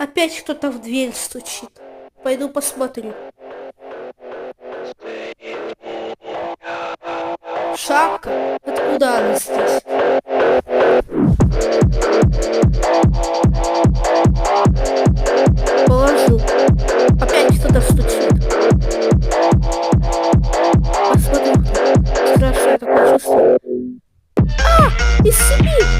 Опять кто-то в дверь стучит. Пойду посмотрю. Шапка? Откуда она здесь? Положу. Опять кто-то стучит. Посмотрю. Страшное такое чувство. А! Из Сибири!